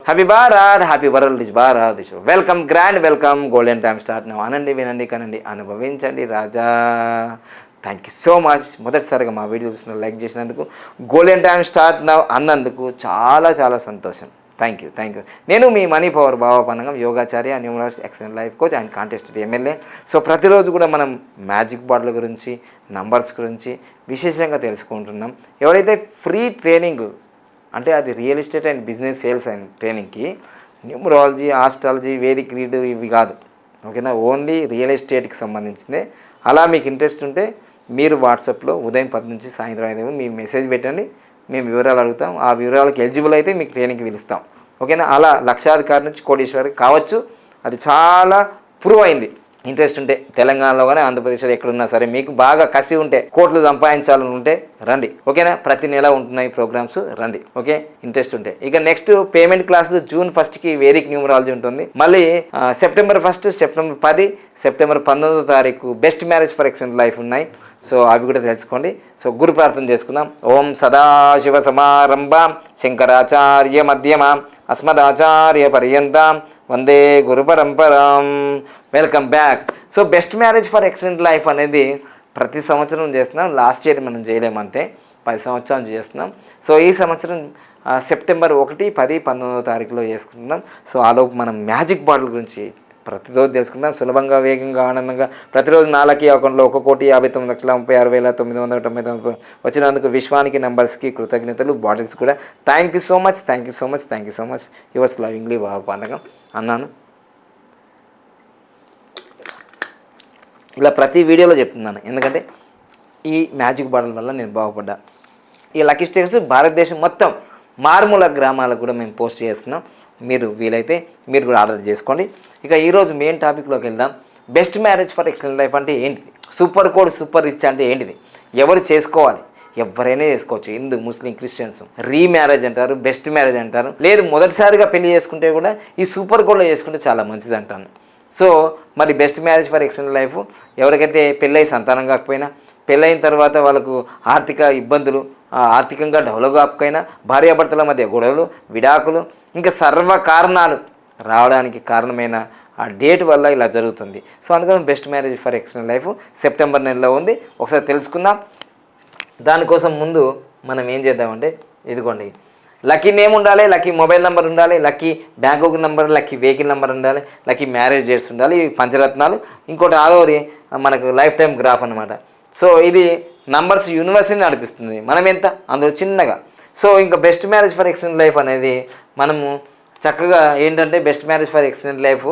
Happy Bharat, happy world Bharat. Welcome, grand welcome. Golden time start now. అనండి, వినండి, కనండి, అనుభవించండి రాజా. Thank you so much. మొదటిసారిగా మా వీడియో చూసిన లైక్ చేసినందుకు, గోల్డెన్ టైమ్ స్టార్ట్ నౌ అన్నందుకు చాలా చాలా సంతోషం. Thank you. నేను మీ మనీ పవర్ బాబా పన్నగం, యోగాచార్య, numerologist, excellent life coach and contested MLA. So ప్రతిరోజు కూడా మనం మ్యాజిక్ బార్డుల గురించి, నంబర్స్ గురించి విశేషంగా తెలుసుకుంటున్నాం. ఎవరైతే ఫ్రీ ట్రైనింగ్ అంటే అది real estate and business sales and ట్రైనింగ్కి న్యూమరాలజీ, ఆస్ట్రాలజీ, వేదిక్ రీడ్ ఇవి కాదు, ఓకేనా, ఓన్లీ రియల్ ఎస్టేట్కి సంబంధించిందే. అలా మీకు ఇంట్రెస్ట్ ఉంటే మీరు వాట్సాప్లో ఉదయం 10 నుంచి సాయంత్రం 5 మీ మెసేజ్ పెట్టండి, మేము వివరాలు అడుగుతాం. ఆ వివరాలకు ఎలిజిబుల్ అయితే మీకు ట్రైనింగ్కి పిలుస్తాం, ఓకేనా. అలా లక్షాధికారి నుంచి కోటీశ్వరికి కావచ్చు. అది చాలా ప్రూవ్ అయింది. ఇంట్రెస్ట్ ఉంటే తెలంగాణలో కానీ ఆంధ్రప్రదేశ్లో ఎక్కడున్నా సరే, మీకు బాగా కసి ఉంటే, కోట్లు సంపాదించాలని ఉంటే రండి, ఓకేనా. ప్రతి నెల ఉంటున్నాయి ప్రోగ్రామ్స్, రండి, ఓకే, ఇంట్రెస్ట్ ఉంటే. ఇక నెక్స్ట్ పేమెంట్ క్లాసులు జూన్ 1కి వేదిక్ న్యూమరాలజీ ఉంటుంది. మళ్ళీ సెప్టెంబర్ 1, సెప్టెంబర్ 10, సెప్టెంబర్ 19వ తారీఖు best marriage for excellent life ఉన్నాయి. సో అవి కూడా తెలుసుకోండి. సో గురు ప్రార్థన చేసుకుందాం. ఓం సదాశివ సమారంభాం శంకరాచార్య మధ్యమాం అస్మదాచార్య పర్యంతం వందే గురు పరంపరాం. Welcome back. So best marriage for excellent life అనేది ప్రతి సంవత్సరం చేస్తున్నాం. లాస్ట్ ఇయర్ మనం చేయలేమంతే, 10 సంవత్సరాలు చేస్తున్నాం. సో ఈ సంవత్సరం సెప్టెంబర్ 1, 10, 19వ తారీఖులో చేసుకుంటున్నాం. సో ఆలోపు మనం మ్యాజిక్ బాటిల్ గురించి ప్రతిరోజు తెలుసుకుందాం. సులభంగా, వేగంగా, ఆనందంగా. ప్రతిరోజు 4 అకౌంట్లో 1,59,36,999 వచ్చినందుకు విశ్వానికి, నంబర్స్కి కృతజ్ఞతలు. బాటిల్స్ కూడా thank you so much. Yours lovingly Baba Pandagam అన్నాను. ఇలా ప్రతి వీడియోలో చెప్తున్నాను, ఎందుకంటే ఈ మ్యాజిక్ బాటిల్ వల్ల నేను బాగుపడ్డా. ఈ లక్కీ స్టిక్కర్స్ భారతదేశం మొత్తం మారుమూల గ్రామాలకు కూడా మేము పోస్ట్ చేస్తున్నాం. మీరు వీలైతే మీరు కూడా ఆర్డర్ చేసుకోండి. ఇక ఈరోజు మెయిన్ టాపిక్లోకి వెళ్దాం. Best marriage for excellent life అంటే ఏంటిది? సూపర్ కోడ్, సూపర్ రిచ్ అంటే ఏంటిది? ఎవరు చేసుకోవాలి? ఎవరైనా చేసుకోవచ్చు, హిందూ, ముస్లిం, క్రిస్టియన్స్. రీమ్యారేజ్ అంటారు, బెస్ట్ మ్యారేజ్ అంటారు. లేదు మొదటిసారిగా పెళ్లి చేసుకుంటే కూడా ఈ సూపర్ కోడ్లో చేసుకుంటే చాలా మంచిది అంటాను. సో మరి best marriage for excellent life ఎవరికైతే పెళ్ళై సంతానం కాకపోయినా, పెళ్ళైన తర్వాత వాళ్ళకు ఆర్థిక ఇబ్బందులు, ఆర్థికంగా డెవలప్ కాకపోయినా, భార్యాభర్తల మధ్య గొడవలు, విడాకులు, ఇంకా సర్వ కారణాలు రావడానికి కారణమైన ఆ డేట్ వల్ల ఇలా జరుగుతుంది. సో అందుకని best marriage for excellent life September నెలలో ఉంది. ఒకసారి తెలుసుకుందాం. దానికోసం ముందు మనం ఏం చేద్దామంటే, ఇదిగోండి, లక్కీ నేమ్ ఉండాలి, లక్కీ మొబైల్ నెంబర్ ఉండాలి, lucky bank account number, lucky vehicle number ఉండాలి, లక్కీ మ్యారేజ్ డేట్స్ ఉండాలి. ఇవి పంచరత్నాలు. ఇంకోటి ఆదోరి మనకు లైఫ్ టైం గ్రాఫ్ అనమాట. సో ఇది నంబర్స్ యూనివర్సిటీని నడిపిస్తుంది, మనం ఎంత అందులో చిన్నగా. సో ఇంకా best marriage for excellent life అనేది మనము చక్కగా ఏంటంటే, best marriage for excellent life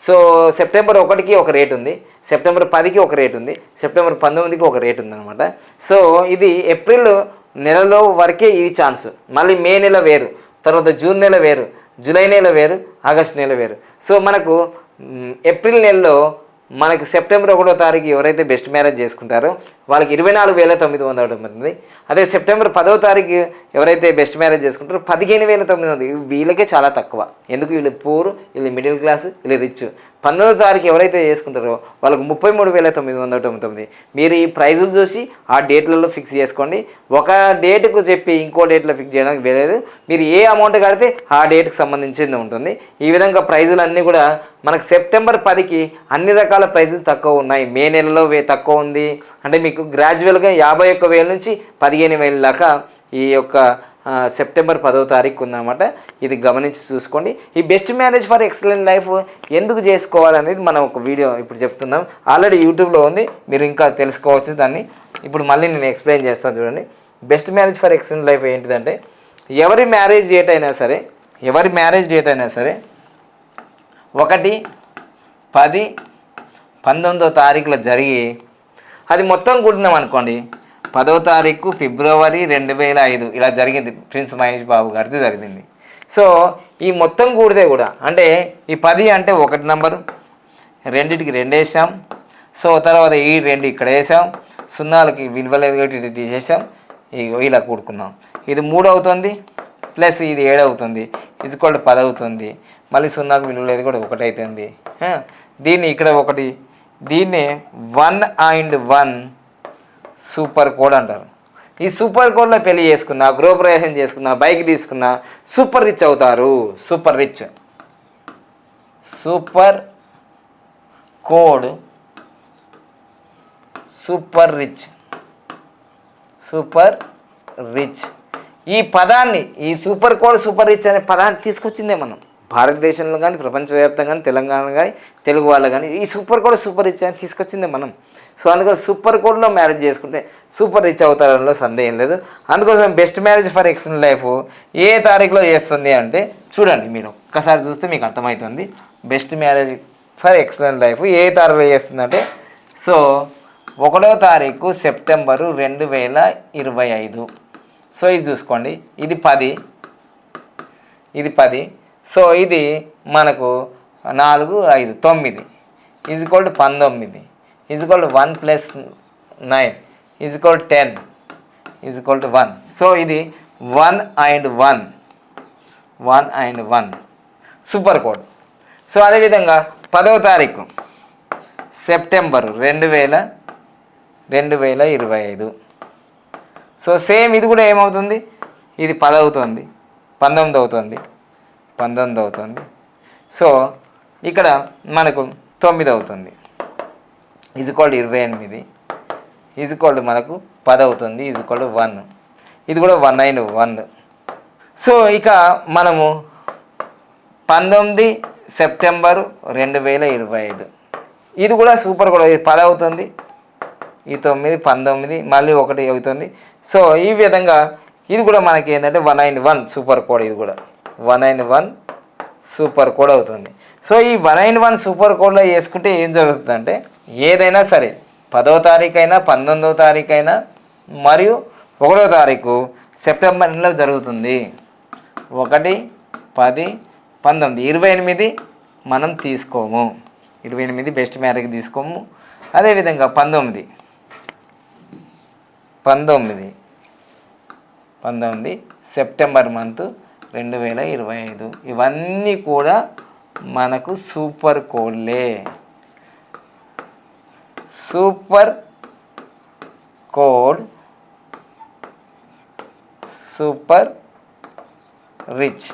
so September 1కి ఒక రేట్ ఉంది, సెప్టెంబర్ 10కి ఒక రేట్ ఉంది, సెప్టెంబర్ 19కి ఒక రేట్ ఉందన్నమాట. సో ఇది ఏప్రిల్ నెలలో వరకే ఈ ఛాన్స్. మళ్ళీ మే నెల వేరు, తర్వాత జూన్ నెల వేరు, జూలై నెల వేరు, ఆగస్ట్ నెల వేరు. సో మనకు ఏప్రిల్ నెలలో మనకి సెప్టెంబర్ 1వ తారీఖు ఎవరైతే బెస్ట్ మ్యారేజ్ చేసుకుంటారో వాళ్ళకి 24,990. అదే సెప్టెంబర్ 10వ తారీఖు ఎవరైతే బెస్ట్ మ్యారేజ్ చేసుకుంటారో 15,900. వీళ్ళకే చాలా తక్కువ. ఎందుకు? వీళ్ళు పూర్, వీళ్ళు మిడిల్ క్లాస్, వీళ్ళు రిచ్. 19వ తారీఖు ఎవరైతే చేసుకుంటారో వాళ్ళకు 33,999. మీరు ఈ ప్రైజులు చూసి ఆ డేట్లలో ఫిక్స్ చేసుకోండి. ఒక డేటుకు చెప్పి ఇంకో డేట్లో ఫిక్స్ చేయడానికి వేరేది. మీరు ఏ అమౌంట్ కడితే ఆ డేట్కి సంబంధించింది ఉంటుంది. ఈ విధంగా ప్రైజులు అన్నీ కూడా మనకు సెప్టెంబర్ 10కి అన్ని రకాల ప్రైజులు తక్కువ ఉన్నాయి. మే నెలలో తక్కువ ఉంది. అంటే మీకు గ్రాడ్యువల్గా 51,000 నుంచి 15,000 దాకా ఈ యొక్క సెప్టెంబర్ 10వ తారీఖు ఉందన్నమాట. ఇది గమనించి చూసుకోండి. ఈ best marriage for excellent life ఎందుకు చేసుకోవాలనేది మనం ఒక వీడియో ఇప్పుడు చెప్తున్నాం. ఆల్రెడీ యూట్యూబ్లో ఉంది, మీరు ఇంకా తెలుసుకోవచ్చు దాన్ని. ఇప్పుడు మళ్ళీ నేను ఎక్స్ప్లెయిన్ చేస్తాను చూడండి. Best marriage for excellent life ఏంటిదంటే, ఎవరి మ్యారేజ్ డేట్ అయినా సరే 1, 10, 19వ తారీఖులో జరిగి అది మొత్తం కూడినాం అనుకోండి, 10వ తారీఖు ఫిబ్రవరి 2005 ఇలా జరిగింది. ప్రిన్స్ మహేష్ బాబు గారిది జరిగింది. సో ఈ మొత్తం కూడితే కూడా అంటే ఈ 10 అంటే 1 నెంబరు, 2కి 2 వేసాం. సో తర్వాత ఈ 2 ఇక్కడ వేసాం, 0కి విలువలేదు కాబట్టి ఇది తీసేసాం. ఇలా కూడుకున్నాం. ఇది 3 అవుతుంది, ప్లస్ ఇది 7 అవుతుంది, ఇది 10 అవుతుంది. మళ్ళీ 0కి విలువ లేదు కూడా 1 అవుతుంది. దీన్ని ఇక్కడ 1, దీన్ని 1 and 1 సూపర్ కోడ్ అంటారు. ఈ సూపర్ కోడ్లో పెళ్లి చేసుకున్నా, గృహప్రవేశం చేసుకున్నా, బైక్ తీసుకున్నా సూపర్ రిచ్ అవుతారు. Super rich. Super code super rich. Super rich ఈ పదాన్ని, ఈ సూపర్ కోడ్ సూపర్ రిచ్ అనే పదాన్ని తీసుకొచ్చిందే మనం. భారతదేశంలో కానీ, ప్రపంచవ్యాప్తంగా కానీ, తెలంగాణ కానీ, తెలుగు వాళ్ళు కానీ ఈ సూపర్ కోడ్ సూపర్ రిచ్ అని తీసుకొచ్చిందే మనం. సో అందుకోసం సూపర్ కోడ్లో మ్యారేజ్ చేసుకుంటే సూపర్ రిచ్ అవుతారనలో సందేహం లేదు. అందుకోసం best marriage for excellent life ఏ తారీఖులో చేస్తుంది అంటే చూడండి, మీరు ఒక్కసారి చూస్తే మీకు అర్థమవుతుంది. Best marriage for excellent life ఏ తారీఖులో చేస్తుందంటే, సో 1వ తారీఖు సెప్టెంబరు 2025. సో ఇది చూసుకోండి, ఇది 10, ఇది 10. సో ఇది మనకు 4, 5, 9 is equal to 19 is equal to 1 + 9 is equal to 10 is equal to 1. So ఇది 1 and 1 సూపర్ కోడ్. సో అదేవిధంగా 10వ తారీఖు సెప్టెంబరు 2025. సో సేమ్ ఇది కూడా ఏమవుతుంది, ఇది 10 అవుతుంది, 19 అవుతుంది, 19 అవుతుంది. సో ఇక్కడ మనకు 9 అవుతుంది, ఈజ్ఈక్వల్ టు 28 ఈజ్ఈక్వల్ టు మనకు 10 అవుతుంది, ఈజ్ఈక్వల్ టు 1. ఇది కూడా 1 and 1. సో ఇక మనము 19 సెప్టెంబరు 2025 ఇది కూడా సూపర్ కోడ్. 10 అవుతుంది, ఈ 9, 19, మళ్ళీ 1 అవుతుంది. సో ఈ విధంగా ఇది కూడా మనకి ఏంటంటే 1 and 1 సూపర్ కోడ్. ఇది కూడా 1 and 1 సూపర్ కోడ్ అవుతుంది. సో ఈ 1 and 1 సూపర్ కోడ్లో వేసుకుంటే ఏం జరుగుతుందంటే, ఏదైనా సరే 10వ తారీఖు అయినా, 19వ తారీఖు అయినా, మరియు 1వ తారీఖు సెప్టెంబర్ నెలలో జరుగుతుంది. 1, 10, 19, 28 మనం తీసుకోము. 28 బెస్ట్ మ్యారేజ్ తీసుకోము. అదేవిధంగా 19 సెప్టెంబర్ మంత్ 2025 ఇవన్నీ కూడా మనకు సూపర్ కోడ్లే. Super code super rich.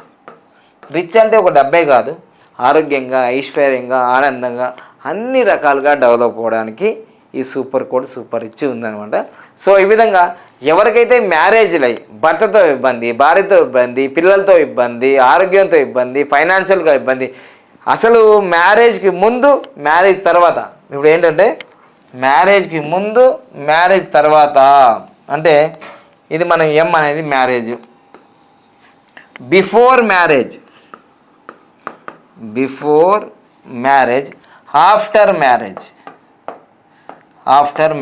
Rich అంటే ఒక డబ్బే కాదు, ఆరోగ్యంగా, ఐశ్వర్యంగా, ఆనందంగా అన్ని రకాలుగా డెవలప్ అవ్వడానికి ఈ సూపర్ కోడ్ సూపర్ రిచ్ ఉందన్నమాట. సో ఈ విధంగా ఎవరికైతే మ్యారేజ్లు అయ్యి భర్తతో ఇబ్బంది, భార్యతో ఇబ్బంది, పిల్లలతో ఇబ్బంది, ఆరోగ్యంతో ఇబ్బంది, ఫైనాన్షియల్గా ఇబ్బంది, అసలు మ్యారేజ్కి ముందు, మ్యారేజ్ తర్వాత, ఇప్పుడు ఏంటంటే మ్యారేజ్కి ముందు, మ్యారేజ్ తర్వాత అంటే ఇది మనం ఎం అనేది marriage, before marriage, after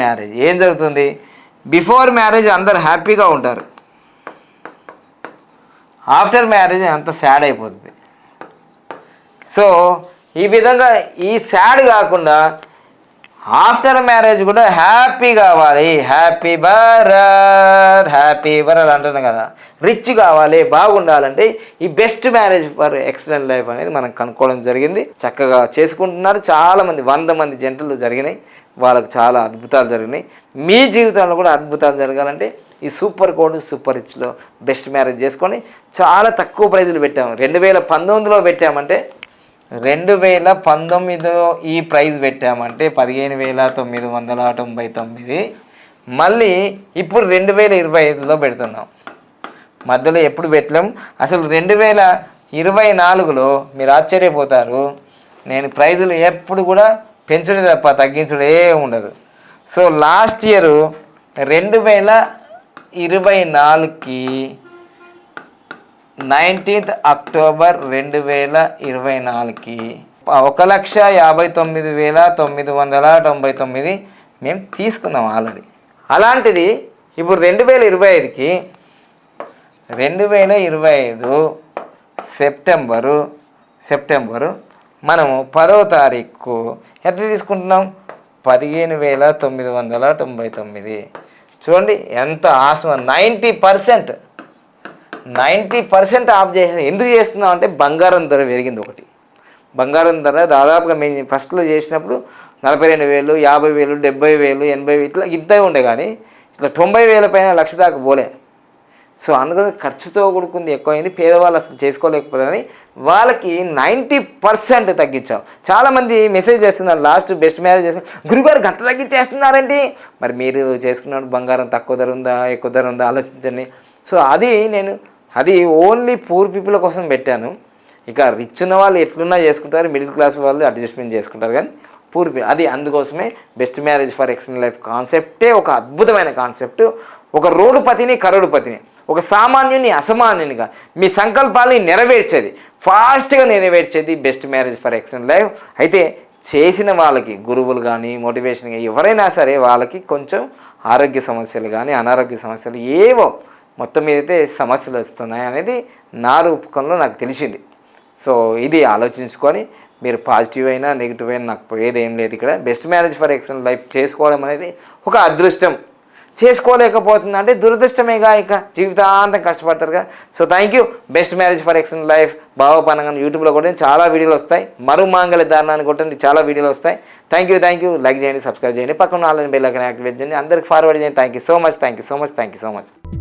marriage ఏం జరుగుతుంది? బిఫోర్ మ్యారేజ్ అందరు హ్యాపీగా ఉంటారు, ఆఫ్టర్ మ్యారేజ్ అంత సాడ్ అయిపోతుంది. సో ఈ విధంగా ఈ సాడ్ కాకుండా ఆఫ్టర్ మ్యారేజ్ కూడా హ్యాపీ కావాలి. హ్యాపీ బరత్ అంటున్నాం కదా, రిచ్ కావాలి, బాగుండాలంటే ఈ best marriage for excellent life అనేది మనం కనుక్కోవడం జరిగింది. చక్కగా చేసుకుంటున్నారు చాలామంది, 100 మంది జంటలు జరిగినాయి, వాళ్ళకు చాలా అద్భుతాలు జరిగినాయి. మీ జీవితంలో కూడా అద్భుతాలు జరగాలంటే ఈ సూపర్ కోడ్ సూపర్ రిచ్లో బెస్ట్ మ్యారేజ్ చేసుకొని చాలా తక్కువ ప్రైజులు పెట్టాము. 2019లో పెట్టామంటే, 2019లో ఈ ప్రైజ్ పెట్టామంటే 15,999. మళ్ళీ ఇప్పుడు 2025లో పెడుతున్నాం. మధ్యలో ఎప్పుడు పెట్టలేం. అసలు 2024లో మీరు ఆశ్చర్యపోతారు, నేను ప్రైజులు ఎప్పుడు కూడా పెంచుడే తప్ప తగ్గించుడే ఉండదు. సో లాస్ట్ ఇయర్ 2024కి 19th అక్టోబర్ 2024కి 1,59,999 మేము తీసుకున్నాం ఆల్రెడీ. అలాంటిది ఇప్పుడు 2025కి 2025 సెప్టెంబరు మనము 10వ తారీఖు ఎంత తీసుకుంటున్నాం? 15,999. చూడండి ఎంత ఆశ, 90% ఆఫ్ చేసిన. ఎందుకు చేస్తున్నాం అంటే బంగారం ధర పెరిగింది. ఒకటి బంగారం ధర దాదాపుగా మేము ఫస్ట్లో చేసినప్పుడు 42,000, 50,000, 70,000, 80,000 ఇట్లా ఇంతే ఉండే, కానీ ఇట్లా 90,000 పైన 1,00,000 దాకా పోలే. సో అందుకని ఖర్చుతో కూడుకుంది ఎక్కువైంది, పేదవాళ్ళు అసలు చేసుకోలేకపోయారని వాళ్ళకి 90% తగ్గించాం. చాలామంది మెసేజ్ చేస్తున్నారు లాస్ట్ బెస్ట్ మ్యారేజ్ చేస్తున్నారు, గురుగారు గంట తగ్గించేస్తున్నారండి. మరి మీరు చేసుకున్నప్పుడు బంగారం తక్కువ ధర ఉందా ఎక్కువ ధర ఉందా ఆలోచించండి. సో అది ఓన్లీ పూర్ పీపుల్ కోసం పెట్టాను. ఇక రిచ్ ఉన్న వాళ్ళు ఎట్లున్నా చేసుకుంటారు, మిడిల్ క్లాస్ వాళ్ళు అడ్జస్ట్మెంట్ చేసుకుంటారు, కానీ అది అందుకోసమే best marriage for excellent life కాన్సెప్టే ఒక అద్భుతమైన కాన్సెప్ట్. ఒక రోడ్డుపతిని కరోడుపతిని, ఒక సామాన్యుని అసామాన్యునిగా మీ సంకల్పాలని నెరవేర్చేది, ఫాస్ట్గా నెరవేర్చేది best marriage for excellent life. అయితే చేసిన వాళ్ళకి గురువులు కానీ మోటివేషన్ కానీ ఎవరైనా సరే వాళ్ళకి కొంచెం ఆరోగ్య సమస్యలు కానీ అనారోగ్య సమస్యలు ఏవో మొత్తం మీదైతే సమస్యలు వస్తున్నాయి అనేది నా రూపకంలో నాకు తెలిసింది. సో ఇది ఆలోచించుకొని మీరు పాజిటివ్ అయినా నెగిటివ్ అయినా నాకు పోయేది ఏం లేదు. ఇక్కడ best marriage for excellent life చేసుకోవడం అనేది ఒక అదృష్టం. చేసుకోలేకపోతుందంటే దురదృష్టమేగా, ఇక జీవితాంతం కష్టపడతారుగా. So thank you. Best marriage for excellent life భావపానంగా యూట్యూబ్లో కూడా చాలా వీడియోలు వస్తాయి, మరుమాంగళ్య దారుణాన్ని కొట్టండి, చాలా వీడియోలు వస్తాయి. Thank you. లైక్ చేయండి, సబ్స్క్రైబ్ చేయండి, పక్కన ఆన్లైన్ బెల్ ఐకాన్ యాక్టివేట్ చేయండి, అందరికి ఫార్వర్డ్ చేయండి. Thank you so much.